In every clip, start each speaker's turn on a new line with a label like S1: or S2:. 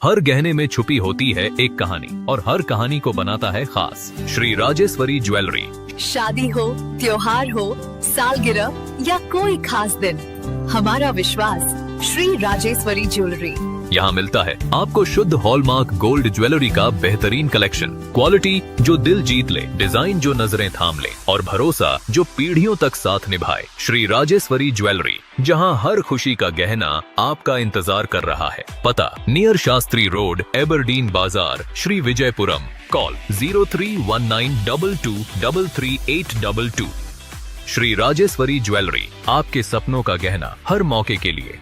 S1: हर गहने में छुपी होती है एक कहानी और हर कहानी को बनाता है खास। श्री राजेश्वरी ज्वेलरी।
S2: शादी हो, त्योहार हो, सालगिरह या कोई खास दिन, हमारा विश्वास श्री राजेश्वरी ज्वेलरी।
S1: यहाँ मिलता है आपको शुद्ध हॉलमार्क गोल्ड ज्वेलरी का बेहतरीन कलेक्शन, क्वालिटी जो दिल जीत ले, डिजाइन जो नजरें थाम ले और भरोसा जो पीढ़ियों तक साथ निभाए। श्री राजेश्वरी ज्वेलरी, जहाँ हर खुशी का गहना आपका इंतजार कर रहा है। पता नियर शास्त्री रोड, एबरडीन बाजार, श्री विजयपुरम। कॉल 031922333822। श्री राजेश्वरी ज्वेलरी, आपके सपनों का गहना हर मौके के लिए।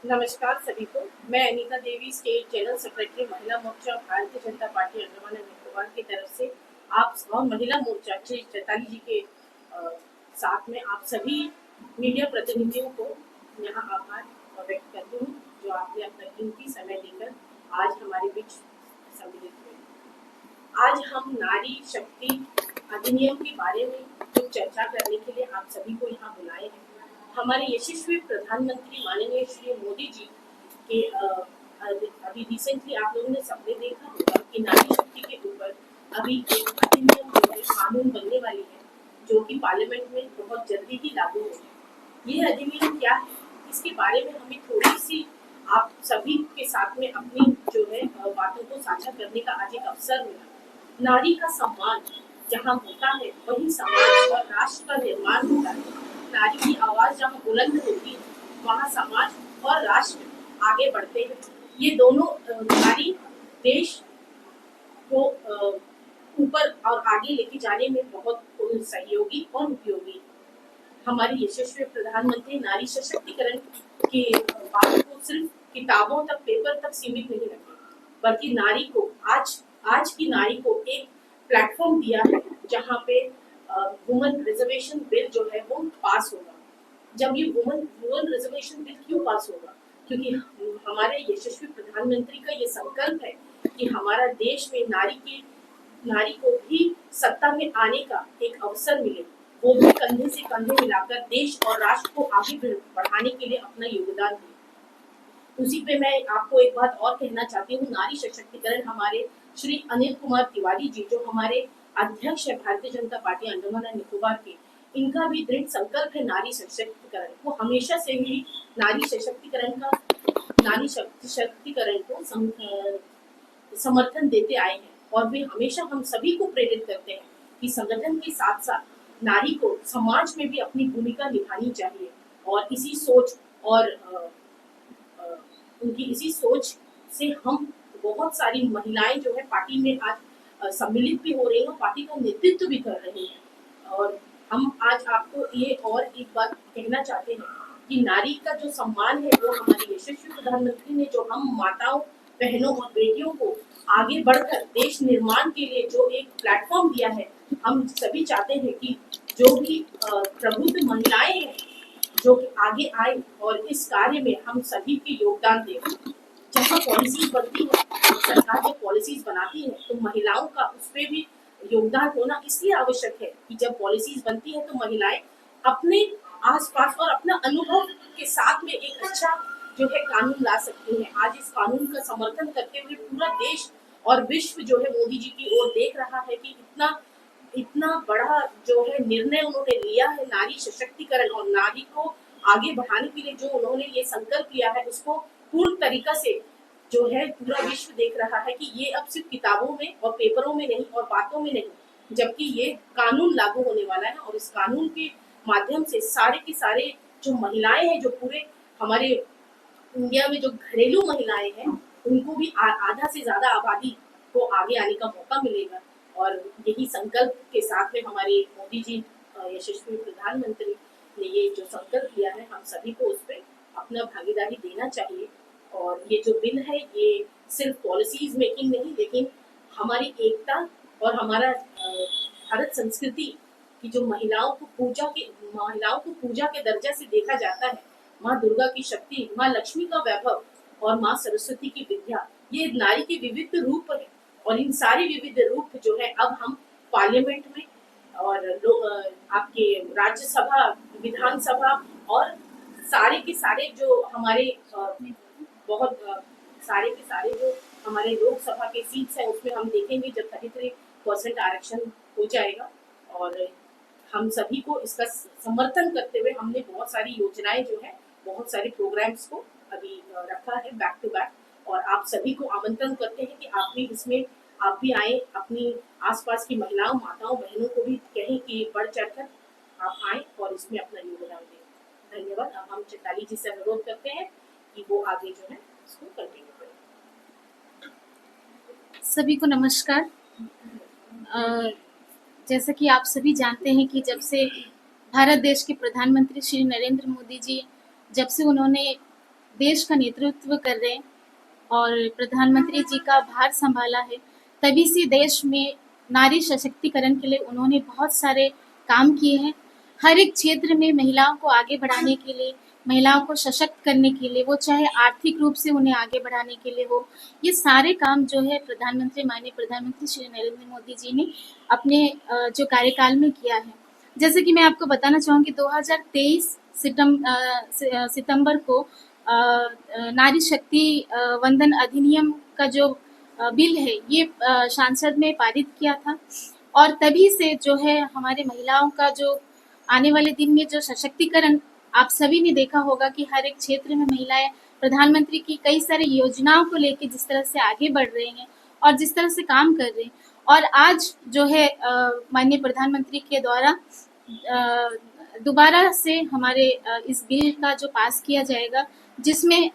S3: नमस्कार सभी को, मैं Anita Devi, state general secretary महिला मोर्चा भारतीय जनता पार्टी अंडमान एंड निकोबार की तरफ से आप और महिला मोर्चा श्री चैताली जी के साथ में आप सभी मीडिया प्रतिनिधियों को यहाँ आभार व्यक्त करती हूँ, जो आपने अपना कीमती समय देकर आज हमारे बीच सम्मिलित हुए। आज हम नारी शक्ति अधिनियम के बारे में कुछ चर्चा करने के लिए आप सभी को यहाँ बुलाए हैं। हमारे यशस्वी प्रधानमंत्री माननीय श्री मोदी जी के अभी रिसेंटली आप लोगों ने सबने देखा होगा कि नारी शक्ति के ऊपर अभी एक अधिनियम जो है कानून बनने वाली है, जो कि पार्लियामेंट में बहुत जल्दी ही लागू होगी। ये अधिनियम क्या है, इसके बारे में हमें थोड़ी सी आप सभी के साथ में अपनी जो है बातों को साझा करने का आज एक अवसर मिला। नारी का सम्मान जहाँ होता है वही समाज और राष्ट्र का निर्माण होता है। नारी की आवाज जहाँ बुलंद होती है वहाँ समाज और राष्ट्र आगे बढ़ते हैं। ये दोनों नारी देश को ऊपर और आगे लेके जाने में बहुत सहयोगी और उपयोगी। हमारे यशस्वी प्रधानमंत्री नारी सशक्तिकरण की बात को सिर्फ किताबों तक, पेपर तक सीमित नहीं रखे, बल्कि नारी को आज की नारी को एक प्लेटफॉर्म दिया है, जहाँ पे वुमेन रिजर्वेशन बिल जो है वो पास होगा। जब ये वुमेन रिजर्वेशन बिल क्यों पास होगा? क्योंकि हमारे यशस्वी प्रधानमंत्री का ये संकल्प है कि हमारा देश में नारी को भी सत्ता में आने का एक अवसर मिले, वो भी कंधे से कंधे मिलाकर देश और राष्ट्र को आगे बढ़ाने के लिए अपना योगदान दे। उसी पे मैं आपको एक बात और कहना चाहती हूँ। नारी सशक्तिकरण हमारे श्री अनिल कुमार तिवारी जी, जो हमारे अध्यक्ष है भारतीय जनता पार्टी अंडमान एंड निकोबार के, इनका भी दृढ़ संकल्प है नारी सशक्तिकरण। वो हमेशा से ही नारी सशक्तिकरण को समर्थन देते आए हैं और वे हमेशा हम सभी को प्रेरित करते हैं कि संगठन के साथ साथ नारी को समाज में भी अपनी भूमिका निभानी चाहिए। और इसी सोच और उनकी इसी सोच से हम बहुत सारी महिलाएं जो है पार्टी में आज सम्मिलित भी हो रही हैं, पार्टी का नेतृत्व भी कर रही हैं। और हम आज आपको ये और एक बात कहना चाहते हैं कि नारी का जो सम्मान है वो हमारे यशस्वी प्रधानमंत्री ने, जो हम माताओं, बहनों और बेटियों को आगे बढ़कर देश निर्माण के लिए जो एक प्लेटफॉर्म दिया है, हम सभी चाहते हैं कि जो भी प्रबुद्ध महिलाएं हैं जो आगे आए और इस कार्य में हम सभी के योगदान दें। जहाँ पॉलिसीज बनती है, सरकार जब पॉलिसीज बनाती है तो महिलाओं का उस पर भी योगदान होना इसलिए आवश्यक है कि जब पॉलिसीज बनती है तो महिलाएं अपने आसपास और अपना अनुभव के साथ में एक अच्छा जो है कानून ला सकती हैं। आज इस कानून का समर्थन करते हुए पूरा देश और विश्व जो है मोदी जी की ओर देख रहा है कि इतना बड़ा जो है निर्णय उन्होंने लिया है नारी सशक्तिकरण और नारी को आगे बढ़ाने के लिए जो उन्होंने ये संकल्प लिया है, उसको पूर्ण तरीका से जो है पूरा विश्व देख रहा है कि ये अब सिर्फ किताबों में और पेपरों में नहीं और बातों में नहीं, जबकि ये कानून लागू होने वाला है। और इस कानून के माध्यम से सारे के सारे जो महिलाएं हैं, जो पूरे हमारे इंडिया में जो घरेलू महिलाएं हैं, उनको भी आधा से ज्यादा आबादी को आगे आने का मौका मिलेगा। और यही संकल्प के साथ में हमारे मोदी जी यशस्वी प्रधानमंत्री ने ये जो संकल्प लिया है, हम सभी को उस पर अपना भागीदारी देना चाहिए। और ये जो बिल है ये सिर्फ पॉलिसीज मेकिंग नहीं, लेकिन हमारी एकता और हमारा भारत संस्कृति की जो महिलाओं को पूजा के दर्जा से देखा जाता है, माँ दुर्गा की शक्ति, माँ लक्ष्मी का वैभव और माँ सरस्वती की विद्या, ये नारी के विविध रूप है। और इन सारे विविध रूप जो है अब हम पार्लियामेंट में और आपके राज्यसभा, विधानसभा और सारे के सारे जो हमारे बहुत सारे के सारे जो हमारे लोकसभा के सीट्स हैं उसमें हम देखेंगे जब 33% आरक्षण हो जाएगा। और हम सभी को इसका समर्थन करते हुए हमने बहुत सारी योजनाएं जो है, बहुत सारे प्रोग्राम्स को अभी रखा है बैक टू बैक। और आप सभी को आमंत्रण करते हैं कि आप भी इसमें आप भी आए, अपनी आसपास की महिलाओं, माताओं, बहनों को भी कहें कि बढ़ चढ़कर आप आए और इसमें अपना योगदान दें। धन्यवाद। अब हम चैताली जी से अनुरोध करते हैं कि वो आगे जो है इसको कंटिन्यू करें।
S4: सभी को नमस्कार। जैसा कि आप सभी जानते हैं कि जब से भारत देश के प्रधानमंत्री श्री नरेंद्र मोदी जी जब से उन्होंने देश का नेतृत्व कर रहे हैं और प्रधानमंत्री जी का भार संभाला है, तभी से देश में नारी सशक्तिकरण के लिए उन्होंने बहुत सारे काम किए हैं। हर एक क्षेत्र में महिलाओं को आगे बढ़ाने के लिए, महिलाओं को सशक्त करने के लिए, वो चाहे आर्थिक रूप से उन्हें आगे बढ़ाने के लिए हो, ये सारे काम जो है माननीय प्रधानमंत्री श्री नरेंद्र मोदी जी ने अपने जो कार्यकाल में किया है। जैसे कि मैं आपको बताना चाहूँगी 2023 सितंबर को नारी शक्ति वंदन अधिनियम का जो बिल है ये संसद में पारित किया था। और तभी से जो है हमारे महिलाओं का जो आने वाले दिन में जो सशक्तिकरण, आप सभी ने देखा होगा कि हर एक क्षेत्र में महिलाएं प्रधानमंत्री की कई सारी योजनाओं को लेकर जिस तरह से आगे बढ़ रही हैं और जिस तरह से काम कर रहे हैं। और आज जो है माननीय प्रधानमंत्री के द्वारा दोबारा से हमारे इस बिल का जो पास किया जाएगा, जिसमें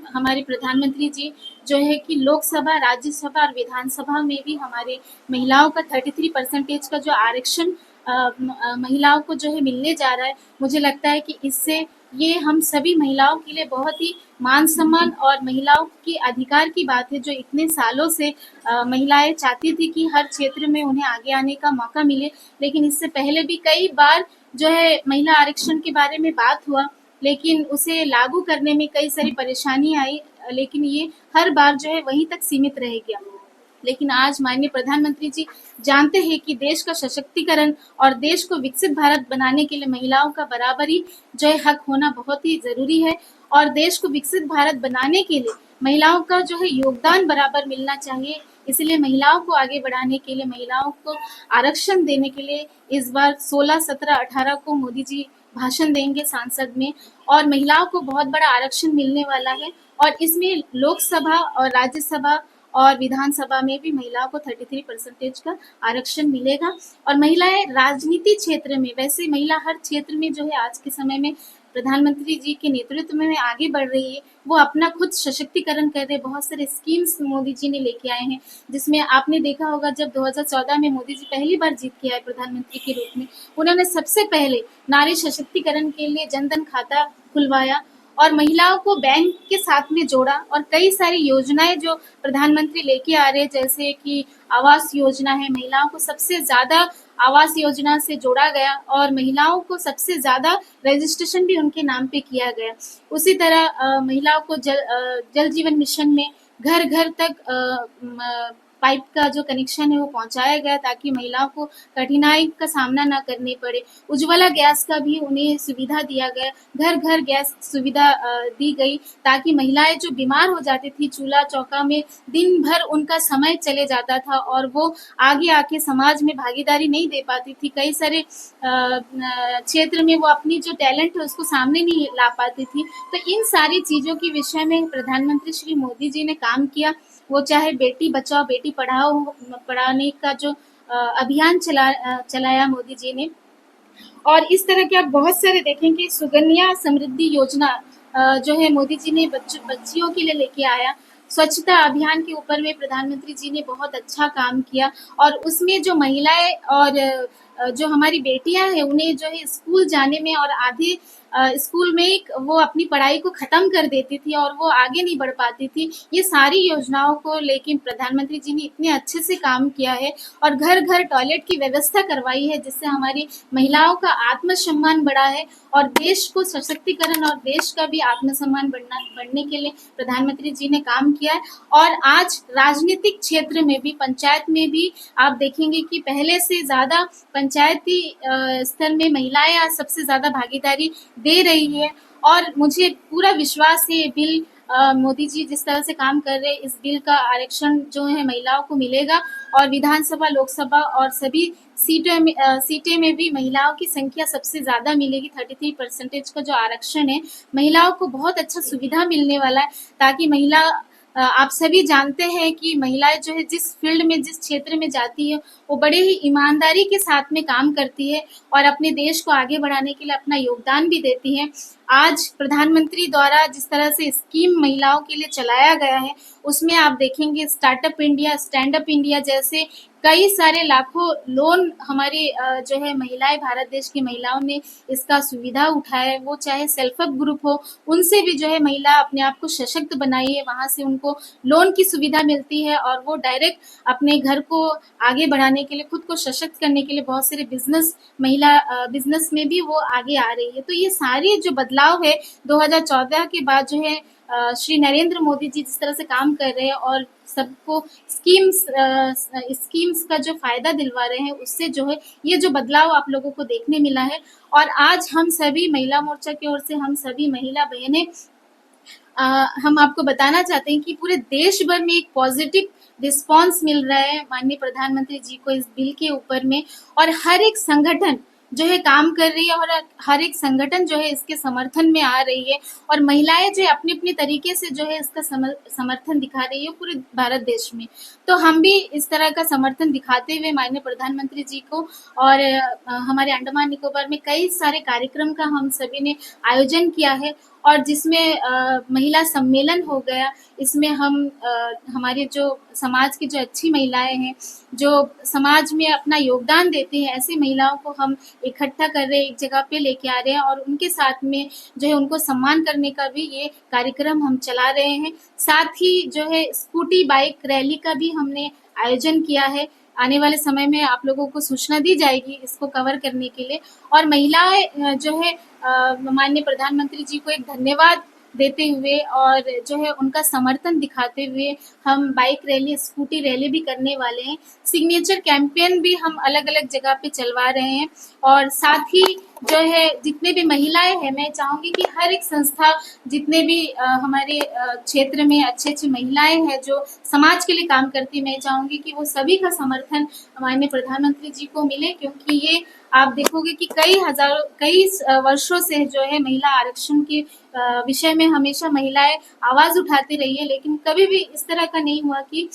S4: हमारे प्रधानमंत्री जी जो है कि लोकसभा, राज्यसभा और विधानसभा में भी हमारे महिलाओं का 33% का जो आरक्षण महिलाओं को जो है मिलने जा रहा है। मुझे लगता है कि इससे ये हम सभी महिलाओं के लिए बहुत ही मान सम्मान और महिलाओं की अधिकार की बात है, जो इतने सालों से महिलाएं चाहती थी कि हर क्षेत्र में उन्हें आगे आने का मौका मिले। लेकिन इससे पहले भी कई बार जो है महिला आरक्षण के बारे में बात हुआ, लेकिन उसे लागू करने में कई सारी परेशानी आई, लेकिन ये हर बार जो है वहीं तक सीमित रह गया। लेकिन आज माननीय प्रधानमंत्री जी जानते हैं कि देश का सशक्तिकरण और देश को विकसित भारत बनाने के लिए महिलाओं का बराबरी जो है हक होना बहुत ही जरूरी है। और देश को विकसित भारत बनाने के लिए महिलाओं का जो है योगदान बराबर मिलना चाहिए। इसलिए महिलाओं को आगे बढ़ाने के लिए, महिलाओं को आरक्षण देने के लिए इस बार 16, 17, 18 को मोदी जी भाषण देंगे सांसद में, और महिलाओं को बहुत बड़ा आरक्षण मिलने वाला है। और इसमें लोकसभा और राज्यसभा और विधानसभा में भी महिलाओं को 33% का आरक्षण मिलेगा। और महिलाएं राजनीति क्षेत्र में, वैसे महिला हर क्षेत्र में जो है आज के समय में प्रधानमंत्री जी के नेतृत्व में आगे बढ़ रही है। वो अपना खुद सशक्तिकरण कर रहे, बहुत सारे स्कीम्स मोदी जी ने लेके आए हैं, जिसमें आपने देखा होगा जब 2014 में मोदी जी पहली बार जीत के आए प्रधानमंत्री के रूप में, उन्होंने सबसे पहले नारी सशक्तिकरण के लिए जनधन खाता खुलवाया और महिलाओं को बैंक के साथ में जोड़ा। और कई सारी योजनाएं जो प्रधानमंत्री लेके आ रहे हैं, जैसे कि आवास योजना है, महिलाओं को सबसे ज्यादा आवास योजना से जोड़ा गया और महिलाओं को सबसे ज्यादा रजिस्ट्रेशन भी उनके नाम पे किया गया। उसी तरह महिलाओं को जल जीवन मिशन में घर घर तक पाइप का जो कनेक्शन है वो पहुंचाया गया, ताकि महिलाओं को कठिनाई का सामना ना करने पड़े। उज्ज्वला गैस का भी उन्हें सुविधा दिया गया, घर घर गैस सुविधा दी गई, ताकि महिलाएं जो बीमार हो जाती थी, चूल्हा चौका में दिन भर उनका समय चले जाता था और वो आगे आके समाज में भागीदारी नहीं दे पाती थी। कई सारे क्षेत्र में वो अपनी जो टैलेंट है उसको सामने नहीं ला पाती थी। तो इन सारी चीजों के विषय में प्रधानमंत्री श्री मोदी जी ने काम किया। वो चाहे बेटी बचाओ बेटी पढ़ाओ पढ़ाने का जो अभियान चलाया मोदी जी ने, और इस तरह के आप बहुत सारे देखेंगे। सुकन्या समृद्धि योजना जो है मोदी जी ने बच्चियों के लिए लेके आया। स्वच्छता अभियान के ऊपर में प्रधानमंत्री जी ने बहुत अच्छा काम किया, और उसमें जो महिलाएं और जो हमारी बेटियां हैं उन्हें जो है स्कूल जाने में, और आधे स्कूल में वो अपनी पढ़ाई को खत्म कर देती थी और वो आगे नहीं बढ़ पाती थी। ये सारी योजनाओं को लेकिन प्रधानमंत्री जी ने इतने अच्छे से काम किया है और घर घर टॉयलेट की व्यवस्था करवाई है, जिससे हमारी महिलाओं का आत्मसम्मान बढ़ा है और देश को सशक्तिकरण और देश का भी आत्मसम्मान बढ़ने के लिए प्रधानमंत्री जी ने काम किया है। और आज राजनीतिक क्षेत्र में भी, पंचायत में भी आप देखेंगे कि पहले से ज्यादा पंचायती स्तर में महिलाएं आज सबसे ज्यादा भागीदारी दे रही है। और मुझे पूरा विश्वास है ये बिल मोदी जी जिस तरह से काम कर रहे हैं, इस बिल का आरक्षण जो है महिलाओं को मिलेगा और विधानसभा, लोकसभा और सभी सीटें में भी महिलाओं की संख्या सबसे ज्यादा मिलेगी। 33% का जो आरक्षण है, महिलाओं को बहुत अच्छा सुविधा मिलने वाला है, ताकि महिला आप सभी जानते हैं कि महिलाएं जो है जिस फील्ड में, जिस क्षेत्र में जाती है, वो बड़े ही ईमानदारी के साथ में काम करती है और अपने देश को आगे बढ़ाने के लिए अपना योगदान भी देती है। आज प्रधानमंत्री द्वारा जिस तरह से स्कीम महिलाओं के लिए चलाया गया है, उसमें आप देखेंगे startup India, stand up India जैसे कई सारे लाखों लोन हमारी जो है महिलाएं, भारत देश की महिलाओं ने इसका सुविधा उठाया है। वो चाहे सेल्फ हेल्प ग्रुप हो, उनसे भी जो है महिला अपने आप को सशक्त बनाई है, वहां से उनको लोन की सुविधा मिलती है और वो डायरेक्ट अपने घर को आगे बढ़ाने के लिए, खुद को सशक्त करने के लिए बहुत सारे बिजनेस में भी वो आगे आ रही है। तो ये सारे जो बदलाव है 2014 के बाद जो है श्री नरेंद्र मोदी जी जिस तरह से काम कर रहे हैं और सबको स्कीम्स का जो फायदा दिलवा रहे हैं, उससे जो है ये जो बदलाव आप लोगों को देखने मिला है। और आज हम सभी महिला मोर्चा की ओर से, हम सभी महिला बहनें, हम आपको बताना चाहते हैं कि पूरे देश भर में एक पॉजिटिव रिस्पांस मिल रहा है माननीय प्रधानमंत्री जी को इस बिल के ऊपर में, और हर एक संगठन जो है काम कर रही है और हर एक संगठन जो है इसके समर्थन में आ रही है, और महिलाएं जो है अपने अपने तरीके से जो है इसका समर्थन दिखा रही है पूरे भारत देश में। तो हम भी इस तरह का समर्थन दिखाते हुए माननीय प्रधानमंत्री जी को, और हमारे अंडमान निकोबार में कई सारे कार्यक्रम का हम सभी ने आयोजन किया है, और जिसमें महिला सम्मेलन हो गया। इसमें हम हमारे जो समाज की जो अच्छी महिलाएं हैं, जो समाज में अपना योगदान देती हैं, ऐसी महिलाओं को हम इकट्ठा कर रहे हैं, एक जगह पे लेके आ रहे हैं, और उनके साथ में जो है उनको सम्मान करने का भी ये कार्यक्रम हम चला रहे हैं। साथ ही जो है स्कूटी बाइक रैली का भी हमने आयोजन किया है। आने वाले समय में आप लोगों को सूचना दी जाएगी इसको कवर करने के लिए। और महिलाएं जो है माननीय प्रधानमंत्री जी को एक धन्यवाद देते हुए और जो है उनका समर्थन दिखाते हुए हम बाइक रैली, स्कूटी रैली भी करने वाले हैं। सिग्नेचर कैंपेन भी हम अलग अलग जगह पे चलवा रहे हैं, और साथ ही जो है जितने भी महिलाएं हैं, मैं चाहूंगी कि हर एक संस्था, जितने भी हमारे क्षेत्र में अच्छी महिलाएं हैं जो समाज के लिए काम करती है, मैं चाहूंगी कि वो सभी का समर्थन माननीय प्रधानमंत्री जी को मिले, क्योंकि ये आप देखोगे कि कई वर्षों से जो है महिला आरक्षण के विषय में हमेशा महिलाएं आवाज उठाती रही है, लेकिन कभी भी इस तरह का नहीं हुआ कि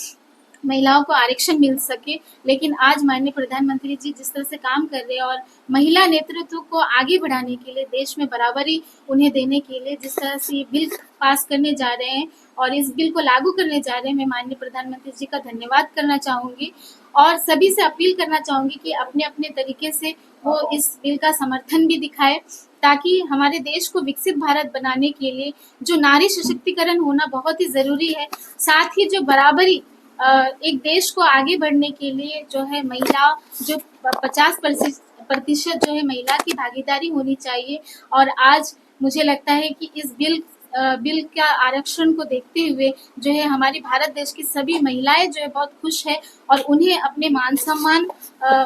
S4: महिलाओं को आरक्षण मिल सके। लेकिन आज माननीय प्रधानमंत्री जी जिस तरह से काम कर रहे हैं और महिला नेतृत्व को आगे बढ़ाने के लिए, देश में बराबरी उन्हें देने के लिए जिस तरह से ये बिल पास करने जा रहे हैं और इस बिल को लागू करने जा रहे हैं, मैं माननीय प्रधानमंत्री जी का धन्यवाद करना चाहूंगी और सभी से अपील करना चाहूंगी कि अपने अपने तरीके से वो इस बिल का समर्थन भी दिखाए, ताकि हमारे देश को विकसित भारत बनाने के लिए जो नारी सशक्तिकरण होना बहुत ही जरूरी है, साथ ही जो बराबरी एक देश को आगे बढ़ने के लिए जो है महिला जो 50% जो है महिला की भागीदारी होनी चाहिए। और आज मुझे लगता है कि इस बिल का आरक्षण को देखते हुए जो है हमारी भारत देश की सभी महिलाएं जो है बहुत खुश है और उन्हें अपने मान सम्मान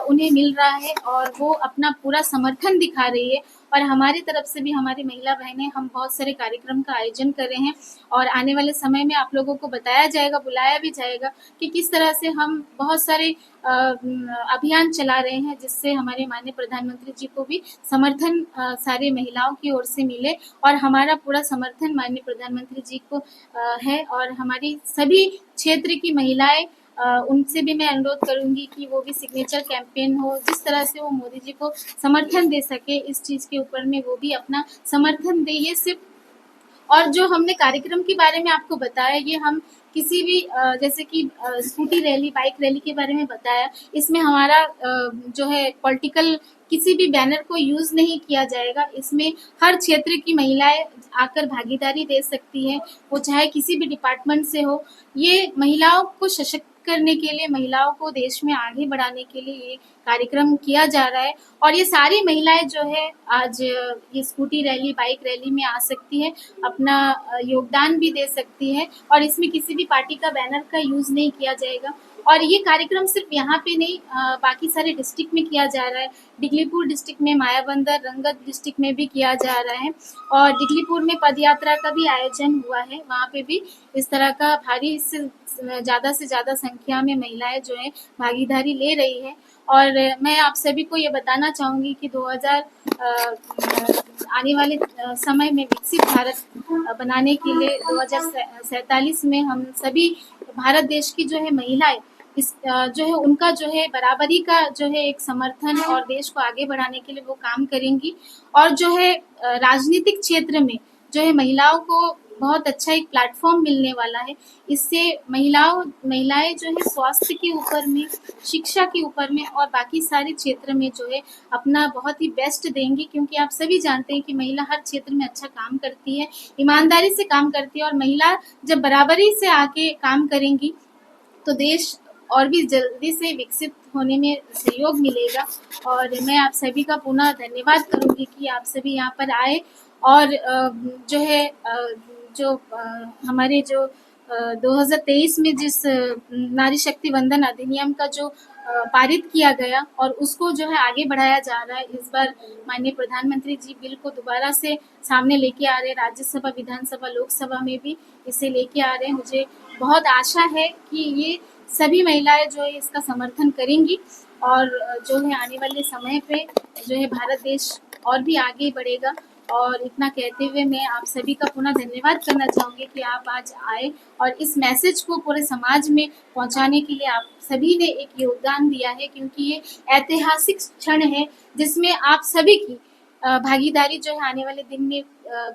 S4: उन्हें मिल रहा है और वो अपना पूरा समर्थन दिखा रही है। और हमारी तरफ से भी हमारी महिला बहनें, हम बहुत सारे कार्यक्रम का आयोजन कर रहे हैं और आने वाले समय में आप लोगों को बताया जाएगा, बुलाया भी जाएगा कि किस तरह से हम बहुत सारे अभियान चला रहे हैं, जिससे हमारे माननीय प्रधानमंत्री जी को भी समर्थन सारे महिलाओं की ओर से मिले। और हमारा पूरा समर्थन माननीय प्रधानमंत्री जी को है और हमारी सभी क्षेत्र की महिलाएं, उनसे भी मैं अनुरोध करूंगी कि वो भी सिग्नेचर कैंपेन हो, जिस तरह से वो मोदी जी को समर्थन दे सके इस चीज के ऊपर में, वो भी अपना समर्थन दे। ये सिर्फ और जो हमने कार्यक्रम के बारे में आपको बताया, ये हम किसी भी जैसे कि स्कूटी रैली, बाइक रैली के बारे में बताया, इसमें हमारा जो है पॉलिटिकल किसी भी बैनर को यूज नहीं किया जाएगा। इसमें हर क्षेत्र की महिलाएं आकर भागीदारी दे सकती है, वो चाहे किसी भी डिपार्टमेंट से हो। ये महिलाओं को सशक्त करने के लिए, महिलाओं को देश में आगे बढ़ाने के लिए ये कार्यक्रम किया जा रहा है। और ये सारी महिलाएं जो है आज ये स्कूटी रैली, बाइक रैली में आ सकती है, अपना योगदान भी दे सकती है और इसमें किसी भी पार्टी का बैनर का यूज नहीं किया जाएगा। और ये कार्यक्रम सिर्फ यहाँ पे नहीं बाकी सारे डिस्ट्रिक्ट में किया जा रहा है। डिगलीपुर डिस्ट्रिक्ट में, मायाबंदर, रंगत डिस्ट्रिक्ट में भी किया जा रहा है और डिगलीपुर में पद यात्रा का भी आयोजन हुआ है। वहाँ पे भी इस तरह का भारी से ज़्यादा संख्या में महिलाएं जो है भागीदारी ले रही है। और मैं आप सभी को ये बताना चाहूँगी कि 2000 आने वाले समय में विकसित भारत बनाने के लिए 2047 में हम सभी भारत देश की जो है महिलाएं इस जो है उनका जो है बराबरी का जो है एक समर्थन और देश को आगे बढ़ाने के लिए वो काम करेंगी। और जो है राजनीतिक क्षेत्र में जो है महिलाओं को बहुत अच्छा एक प्लेटफॉर्म मिलने वाला है। इससे महिलाएं जो है स्वास्थ्य के ऊपर में, शिक्षा के ऊपर में और बाकी सारे क्षेत्र में जो है अपना बहुत ही बेस्ट देंगी, क्योंकि आप सभी जानते हैं कि महिला हर क्षेत्र में अच्छा काम करती है, ईमानदारी से काम करती है। और महिला जब बराबरी से आके काम करेंगी तो देश और भी जल्दी से विकसित होने में सहयोग मिलेगा। और मैं आप सभी का पुनः धन्यवाद करूंगी कि आप सभी यहाँ पर आए और जो है हमारे जो 2023 में जिस नारी शक्ति वंदन अधिनियम का जो पारित किया गया और उसको जो है आगे बढ़ाया जा रहा है। इस बार माननीय प्रधानमंत्री जी बिल को दोबारा से सामने लेके आ रहे हैं, राज्यसभा, विधानसभा, लोकसभा में भी इसे लेके आ रहे हैं। मुझे बहुत आशा है कि ये सभी महिलाएं जो है इसका समर्थन करेंगी और जो है आने वाले समय पे जो है भारत देश और भी आगे बढ़ेगा। और इतना कहते हुए मैं आप सभी का पुनः धन्यवाद करना चाहूँगी कि आप आज आए और इस मैसेज को पूरे समाज में पहुँचाने के लिए आप सभी ने एक योगदान दिया है, क्योंकि ये ऐतिहासिक क्षण है जिसमें आप सभी की भागीदारी जो है आने वाले दिन में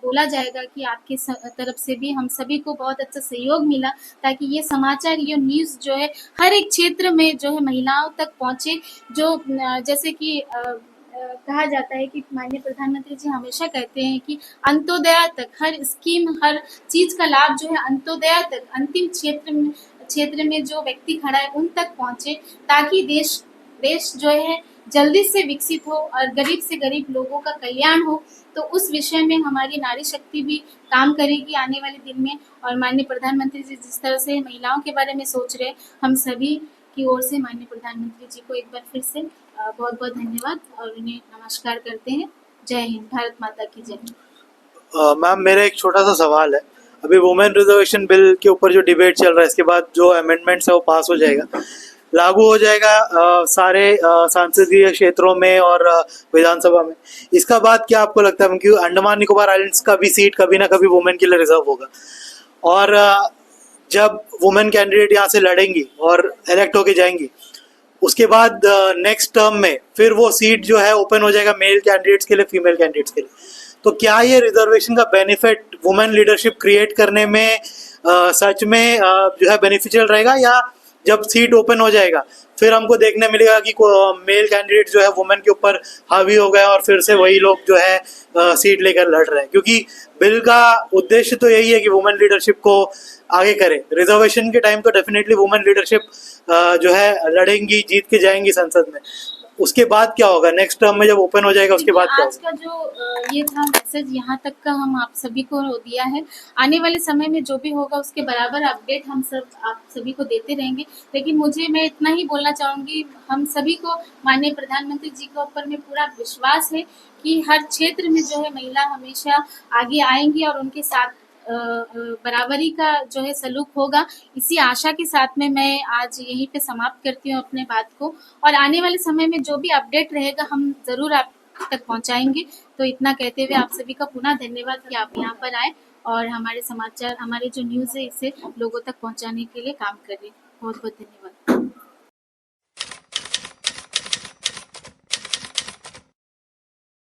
S4: बोला जाएगा कि आपके तरफ से भी हम सभी को बहुत अच्छा सहयोग मिला, ताकि ये समाचार, ये न्यूज़ जो है हर एक क्षेत्र में जो है महिलाओं तक पहुँचे। जो जैसे कि कहा जाता है कि माननीय प्रधानमंत्री जी हमेशा कहते हैं कि अंत्योदय तक, हर स्कीम, हर चीज का लाभ जो है अंत्योदय तक, अंतिम क्षेत्र में जो व्यक्ति खड़ा है उन तक पहुंचे, ताकि देश जो है जल्दी से विकसित हो और गरीब से गरीब लोगों का कल्याण हो। तो उस विषय में हमारी नारी शक्ति भी काम करेगी आने वाले दिन में। और माननीय प्रधानमंत्री जी जिस तरह से महिलाओं के बारे में सोच रहे हैं, हम सभी की ओर से माननीय प्रधानमंत्री जी को एक बार फिर से बहुत बहुत धन्यवाद और उन्हें नमस्कार करते हैं। जय हिंद, भारत माता की जय।
S5: मैम, मेरा एक छोटा सा सवाल है। अभी वुमेन रिजर्वेशन बिल के ऊपर जो डिबेट चल रहा है, इसके बाद जो अमेंडमेंट्स है वो पास हो जाएगा, लागू हो जाएगा सारे संसदीय क्षेत्रों में और विधानसभा में। इसका बाद क्या आपको लगता है, क्योंकि अंडमान निकोबार आइलैंड्स का भी सीट कभी ना कभी वुमेन के लिए रिजर्व होगा, और जब वुमेन कैंडिडेट यहाँ से लड़ेंगी और इलेक्ट होके जाएंगी, उसके बाद नेक्स्ट टर्म में फिर वो सीट जो है ओपन हो जाएगा मेल कैंडिडेट्स के लिए, फीमेल कैंडिडेट्स के लिए। तो क्या ये रिजर्वेशन का बेनिफिट वुमेन लीडरशिप क्रिएट करने में सच में जो है बेनिफिशियल रहेगा, या जब सीट ओपन हो जाएगा फिर हमको देखने मिलेगा कि मेल कैंडिडेट जो है वुमेन के ऊपर हावी हो गए और फिर से वही लोग जो है सीट लेकर लड़ रहे हैं? क्योंकि बिल का उद्देश्य तो यही है कि वुमेन लीडरशिप को आगे करे। रिजर्वेशन के टाइम तो डेफिनेटली वुमेन लीडरशिप जो है लड़ेंगी, जीत के जाएंगी संसद में। उसके बाद क्या होगा, नेक्स्ट टर्म में जब ओपन हो जाएगा उसके बाद क्या
S4: आज का जो ये था मैसेज यहाँ तक का हम आप सभी को दिया है। आने वाले समय में जो भी होगा उसके बराबर अपडेट हम सब आप सभी को देते रहेंगे। लेकिन मैं इतना ही बोलना चाहूँगी, हम सभी को माननीय प्रधानमंत्री जी के ऊपर में पूरा विश्वास है कि हर क्षेत्र में जो है महिला हमेशा आगे आएंगी और उनके साथ बराबरी का जो है सलूक होगा। इसी आशा के साथ में मैं आज यहीं पे समाप्त करती हूँ अपने बात को, और आने वाले समय में जो भी अपडेट रहेगा हम जरूर आप तक पहुँचाएंगे। तो इतना कहते हुए आप सभी का पुनः धन्यवाद कि आप यहाँ पर आए और हमारे समाचार, हमारे जो न्यूज़ है इसे लोगों तक पहुँचाने के लिए काम करें। बहुत बहुत धन्यवाद।